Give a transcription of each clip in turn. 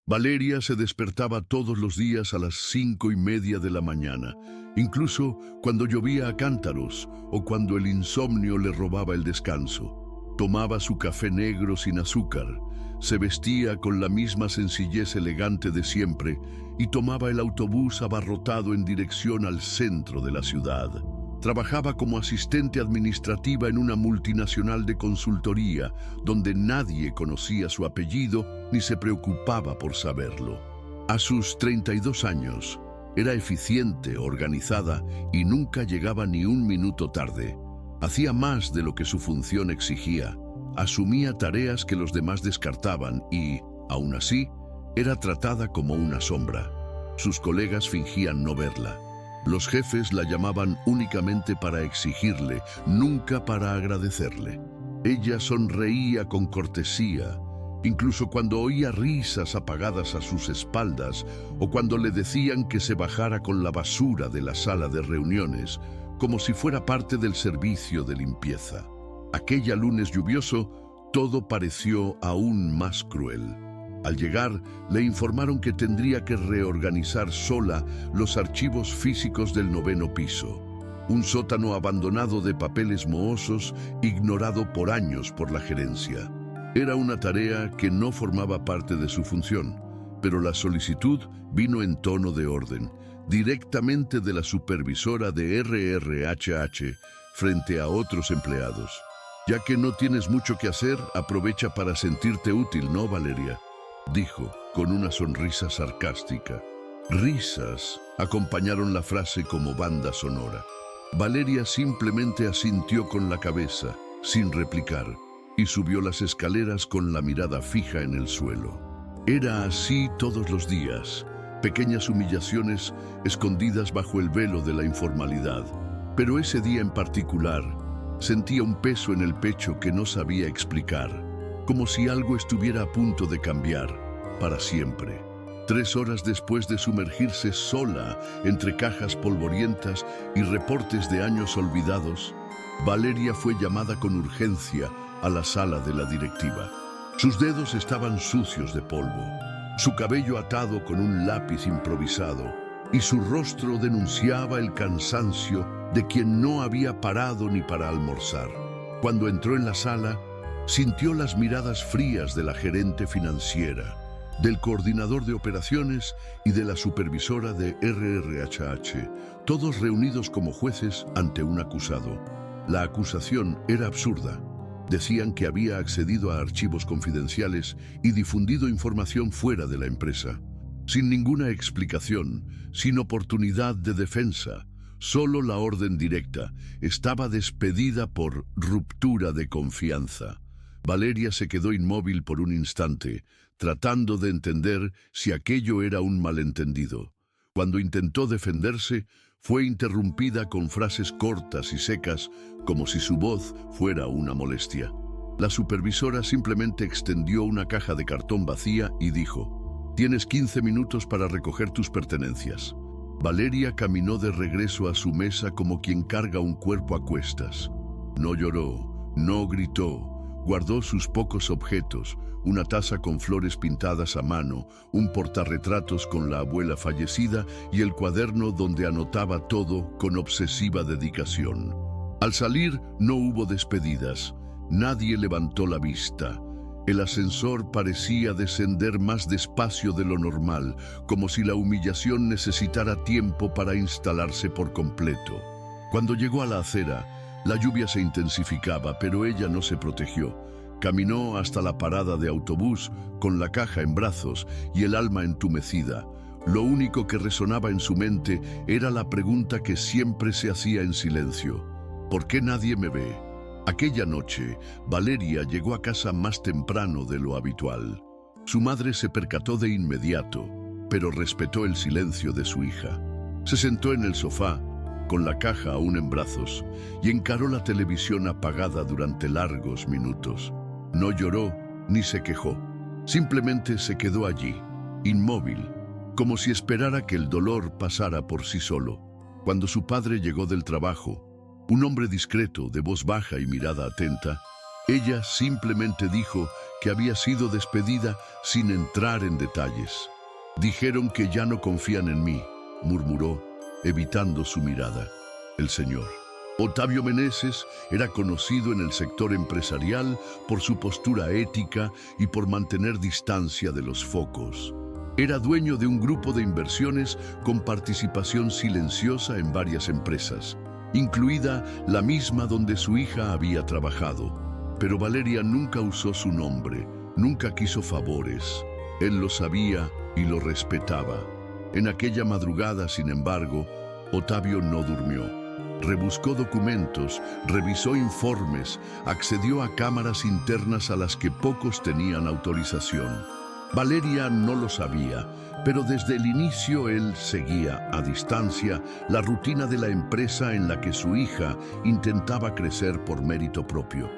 Valeria se despertaba todos los días a las 5:30 de la mañana, incluso cuando llovía a cántaros o cuando el insomnio le robaba el descanso. Tomaba su café negro sin azúcar, se vestía con la misma sencillez elegante de siempre y tomaba el autobús abarrotado en dirección al centro de la ciudad. Trabajaba como asistente administrativa en una multinacional de consultoría, donde nadie conocía su apellido ni se preocupaba por saberlo. A sus 32 años, era eficiente, organizada y nunca llegaba ni un minuto tarde. Hacía más de lo que su función exigía, asumía tareas que los demás descartaban y, aún así, era tratada como una sombra. Sus colegas fingían no verla. Los jefes la llamaban únicamente para exigirle, nunca para agradecerle. Ella sonreía con cortesía, incluso cuando oía risas apagadas a sus espaldas o cuando le decían que se bajara con la basura de la sala de reuniones, como si fuera parte del servicio de limpieza. Aquella lunes lluvioso, todo pareció aún más cruel. Al llegar, le informaron que tendría que reorganizar sola los archivos físicos del 9º piso, un sótano abandonado de papeles mohosos, ignorado por años por la gerencia. Era una tarea que no formaba parte de su función, pero la solicitud vino en tono de orden, directamente de la supervisora de RRHH frente a otros empleados. Ya que no tienes mucho que hacer, aprovecha para sentirte útil, ¿no, Valeria?, dijo, con una sonrisa sarcástica. Risas acompañaron la frase como banda sonora. Valeria simplemente asintió con la cabeza, sin replicar, y subió las escaleras con la mirada fija en el suelo. Era así todos los días, pequeñas humillaciones escondidas bajo el velo de la informalidad. Pero ese día en particular, sentía un peso en el pecho que no sabía explicar, como si algo estuviera a punto de cambiar para siempre. 3 horas después de sumergirse sola entre cajas polvorientas y reportes de años olvidados, Valeria fue llamada con urgencia a la sala de la directiva. Sus dedos estaban sucios de polvo, su cabello atado con un lápiz improvisado, y su rostro denunciaba el cansancio de quien no había parado ni para almorzar. Cuando entró en la sala, sintió las miradas frías de la gerente financiera, del coordinador de operaciones y de la supervisora de RRHH, todos reunidos como jueces ante un acusado. La acusación era absurda. Decían que había accedido a archivos confidenciales y difundido información fuera de la empresa. Sin ninguna explicación, sin oportunidad de defensa, solo la orden directa: estaba despedida por ruptura de confianza. Valeria se quedó inmóvil por un instante, tratando de entender si aquello era un malentendido. Cuando intentó defenderse, fue interrumpida con frases cortas y secas, como si su voz fuera una molestia. La supervisora simplemente extendió una caja de cartón vacía y dijo: «Tienes 15 minutos para recoger tus pertenencias». Valeria caminó de regreso a su mesa como quien carga un cuerpo a cuestas. No lloró, no gritó. Guardó sus pocos objetos, una taza con flores pintadas a mano, un portarretratos con la abuela fallecida y el cuaderno donde anotaba todo con obsesiva dedicación. Al salir no hubo despedidas, nadie levantó la vista. El ascensor parecía descender más despacio de lo normal, como si la humillación necesitara tiempo para instalarse por completo. Cuando llegó a la acera, la lluvia se intensificaba, pero ella no se protegió. Caminó hasta la parada de autobús con la caja en brazos y el alma entumecida. Lo único que resonaba en su mente era la pregunta que siempre se hacía en silencio: ¿por qué nadie me ve? Aquella noche, Valeria llegó a casa más temprano de lo habitual. Su madre se percató de inmediato, pero respetó el silencio de su hija. Se sentó en el sofá, con la caja aún en brazos, y encaró la televisión apagada durante largos minutos. No lloró ni se quejó. Simplemente se quedó allí, inmóvil, como si esperara que el dolor pasara por sí solo. Cuando su padre llegó del trabajo, un hombre discreto, de voz baja y mirada atenta, Ella simplemente dijo que había sido despedida sin entrar en detalles. Dijeron que ya no confían en mí, murmuró, evitando su mirada. El señor. Otavio Meneses era conocido en el sector empresarial por su postura ética y por mantener distancia de los focos. Era dueño de un grupo de inversiones con participación silenciosa en varias empresas, incluida la misma donde su hija había trabajado. Pero Valeria nunca usó su nombre, nunca quiso favores. Él lo sabía y lo respetaba. En aquella madrugada, sin embargo, Otavio no durmió. Rebuscó documentos, revisó informes, accedió a cámaras internas a las que pocos tenían autorización. Valeria no lo sabía, pero desde el inicio él seguía a distancia la rutina de la empresa en la que su hija intentaba crecer por mérito propio.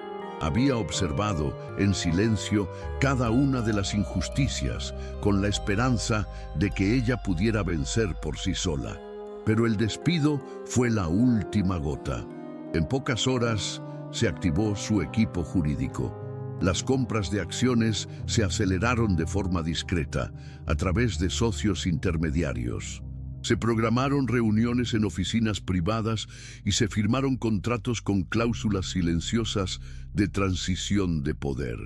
Había observado en silencio cada una de las injusticias con la esperanza de que ella pudiera vencer por sí sola. Pero el despido fue la última gota. En pocas horas se activó su equipo jurídico. Las compras de acciones se aceleraron de forma discreta a través de socios intermediarios. Se programaron reuniones en oficinas privadas y se firmaron contratos con cláusulas silenciosas de transición de poder.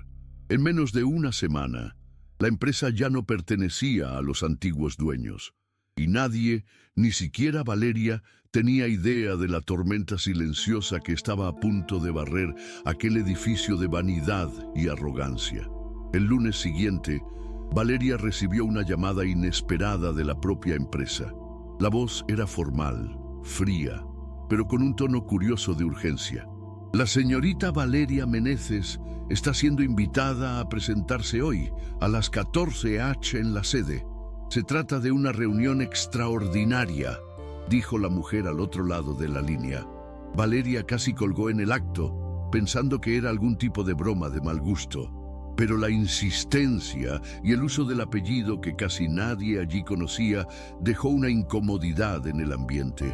En menos de una semana, la empresa ya no pertenecía a los antiguos dueños. Y nadie, ni siquiera Valeria, tenía idea de la tormenta silenciosa que estaba a punto de barrer aquel edificio de vanidad y arrogancia. El lunes siguiente, Valeria recibió una llamada inesperada de la propia empresa. La voz era formal, fría, pero con un tono curioso de urgencia. La señorita Valeria Meneses está siendo invitada a presentarse hoy a las 14h en la sede. Se trata de una reunión extraordinaria, dijo la mujer al otro lado de la línea. Valeria casi colgó en el acto, pensando que era algún tipo de broma de mal gusto. Pero la insistencia y el uso del apellido que casi nadie allí conocía dejó una incomodidad en el ambiente.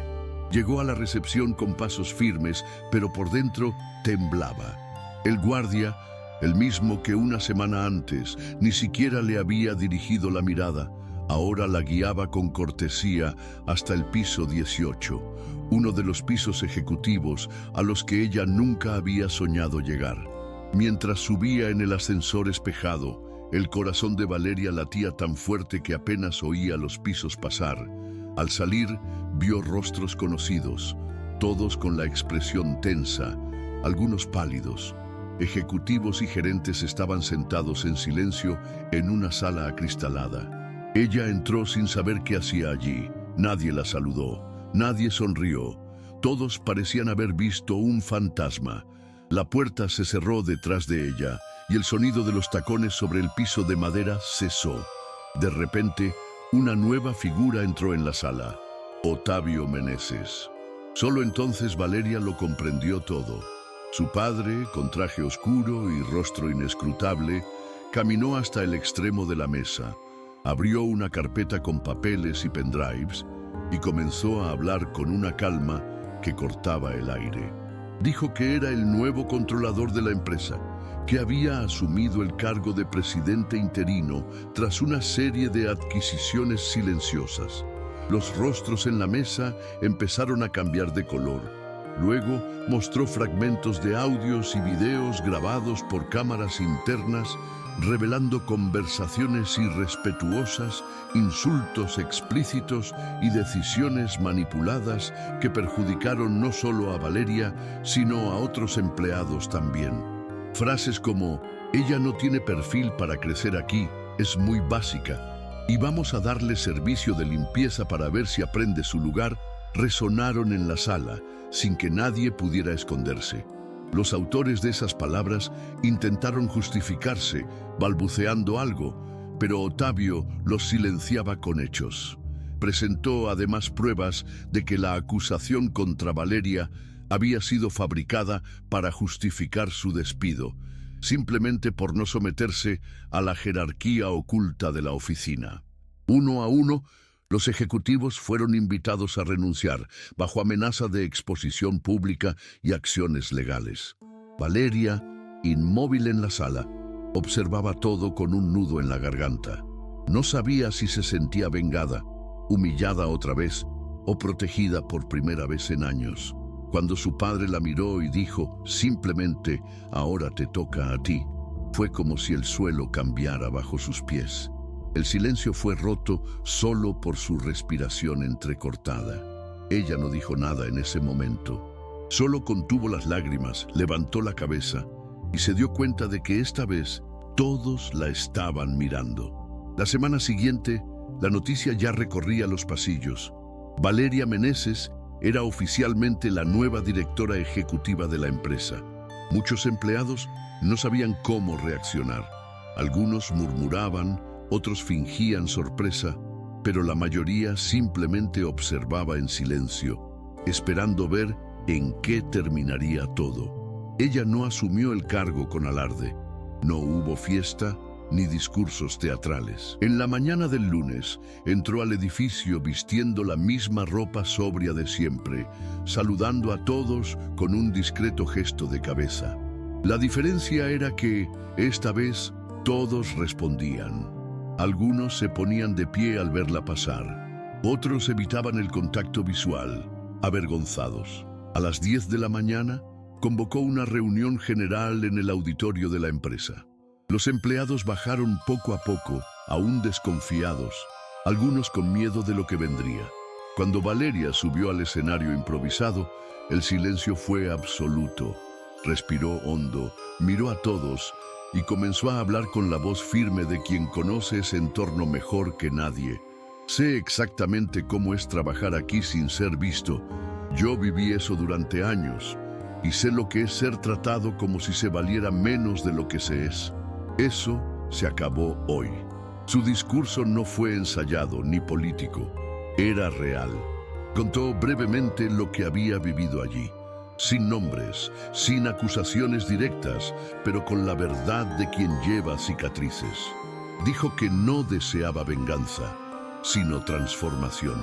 Llegó a la recepción con pasos firmes, pero por dentro temblaba. El guardia, el mismo que una semana antes ni siquiera le había dirigido la mirada, ahora la guiaba con cortesía hasta el piso 18, uno de los pisos ejecutivos a los que ella nunca había soñado llegar. Mientras subía en el ascensor espejado, el corazón de Valeria latía tan fuerte que apenas oía los pisos pasar. Al salir, vio rostros conocidos, todos con la expresión tensa, algunos pálidos. Ejecutivos y gerentes estaban sentados en silencio en una sala acristalada. Ella entró sin saber qué hacía allí. Nadie la saludó, nadie sonrió. Todos parecían haber visto un fantasma. La puerta se cerró detrás de ella y el sonido de los tacones sobre el piso de madera cesó. De repente, una nueva figura entró en la sala. Otavio Meneses. Solo entonces Valeria lo comprendió todo. Su padre, con traje oscuro y rostro inescrutable, caminó hasta el extremo de la mesa, abrió una carpeta con papeles y pendrives y comenzó a hablar con una calma que cortaba el aire. Dijo que era el nuevo controlador de la empresa, que había asumido el cargo de presidente interino tras una serie de adquisiciones silenciosas. Los rostros en la mesa empezaron a cambiar de color. Luego mostró fragmentos de audios y videos grabados por cámaras internas, revelando conversaciones irrespetuosas, insultos explícitos y decisiones manipuladas que perjudicaron no solo a Valeria, sino a otros empleados también. Frases como, ella no tiene perfil para crecer aquí, es muy básica, y vamos a darle servicio de limpieza para ver si aprende su lugar, resonaron en la sala, sin que nadie pudiera esconderse. Los autores de esas palabras intentaron justificarse, balbuceando algo, pero Otavio los silenciaba con hechos. Presentó además pruebas de que la acusación contra Valeria había sido fabricada para justificar su despido, simplemente por no someterse a la jerarquía oculta de la oficina. Uno a uno, los ejecutivos fueron invitados a renunciar, bajo amenaza de exposición pública y acciones legales. Valeria, inmóvil en la sala, observaba todo con un nudo en la garganta. No sabía si se sentía vengada, humillada otra vez o protegida por primera vez en años. Cuando su padre la miró y dijo simplemente, ahora te toca a ti, fue como si el suelo cambiara bajo sus pies. El silencio fue roto solo por su respiración entrecortada. Ella no dijo nada en ese momento. Solo contuvo las lágrimas, levantó la cabeza y se dio cuenta de que esta vez todos la estaban mirando. La semana siguiente, la noticia ya recorría los pasillos. Valeria Meneses era oficialmente la nueva directora ejecutiva de la empresa. Muchos empleados no sabían cómo reaccionar. Algunos murmuraban, otros fingían sorpresa, pero la mayoría simplemente observaba en silencio, esperando ver en qué terminaría todo. Ella no asumió el cargo con alarde. No hubo fiesta ni discursos teatrales. En la mañana del lunes, entró al edificio vistiendo la misma ropa sobria de siempre, saludando a todos con un discreto gesto de cabeza. La diferencia era que, esta vez, todos respondían. Algunos se ponían de pie al verla pasar. Otros evitaban el contacto visual, avergonzados. A las 10 de la mañana, convocó una reunión general en el auditorio de la empresa. Los empleados bajaron poco a poco, aún desconfiados, algunos con miedo de lo que vendría. Cuando Valeria subió al escenario improvisado, el silencio fue absoluto. Respiró hondo, miró a todos y comenzó a hablar con la voz firme de quien conoce ese entorno mejor que nadie. Sé exactamente cómo es trabajar aquí sin ser visto. Yo viví eso durante años y sé lo que es ser tratado como si se valiera menos de lo que se es. Eso se acabó hoy. Su discurso no fue ensayado ni político, era real. Contó brevemente lo que había vivido allí. Sin nombres, sin acusaciones directas, pero con la verdad de quien lleva cicatrices. Dijo que no deseaba venganza, sino transformación.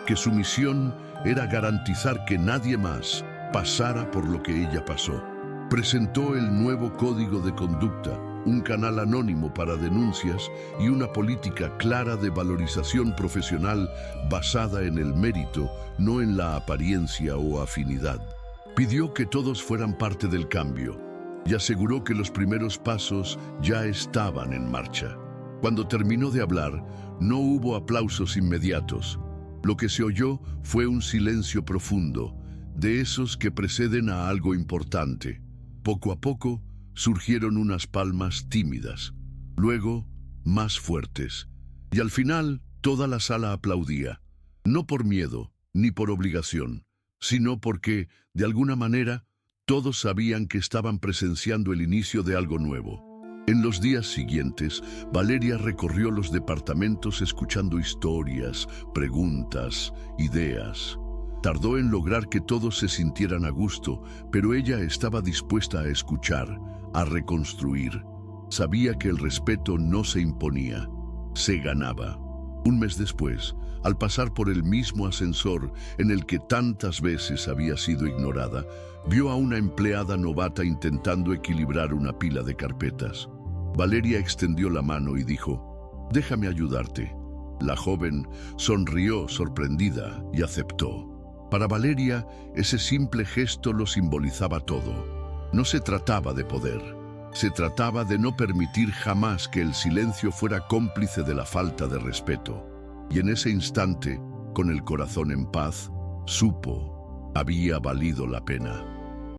Que su misión era garantizar que nadie más pasara por lo que ella pasó. Presentó el nuevo código de conducta, un canal anónimo para denuncias y una política clara de valorización profesional basada en el mérito, no en la apariencia o afinidad. Pidió que todos fueran parte del cambio y aseguró que los primeros pasos ya estaban en marcha. Cuando terminó de hablar, no hubo aplausos inmediatos. Lo que se oyó fue un silencio profundo, de esos que preceden a algo importante. Poco a poco surgieron unas palmas tímidas, luego más fuertes, y al final toda la sala aplaudía, no por miedo ni por obligación, sino porque, de alguna manera, todos sabían que estaban presenciando el inicio de algo nuevo. En los días siguientes, Valeria recorrió los departamentos escuchando historias, preguntas, ideas. Tardó en lograr que todos se sintieran a gusto, pero ella estaba dispuesta a escuchar, a reconstruir. Sabía que el respeto no se imponía, se ganaba. Un mes después, al pasar por el mismo ascensor en el que tantas veces había sido ignorada, vio a una empleada novata intentando equilibrar una pila de carpetas. Valeria extendió la mano y dijo, «Déjame ayudarte». La joven sonrió sorprendida y aceptó. Para Valeria, ese simple gesto lo simbolizaba todo. No se trataba de poder, se trataba de no permitir jamás que el silencio fuera cómplice de la falta de respeto. Y en ese instante, con el corazón en paz, supo, había valido la pena.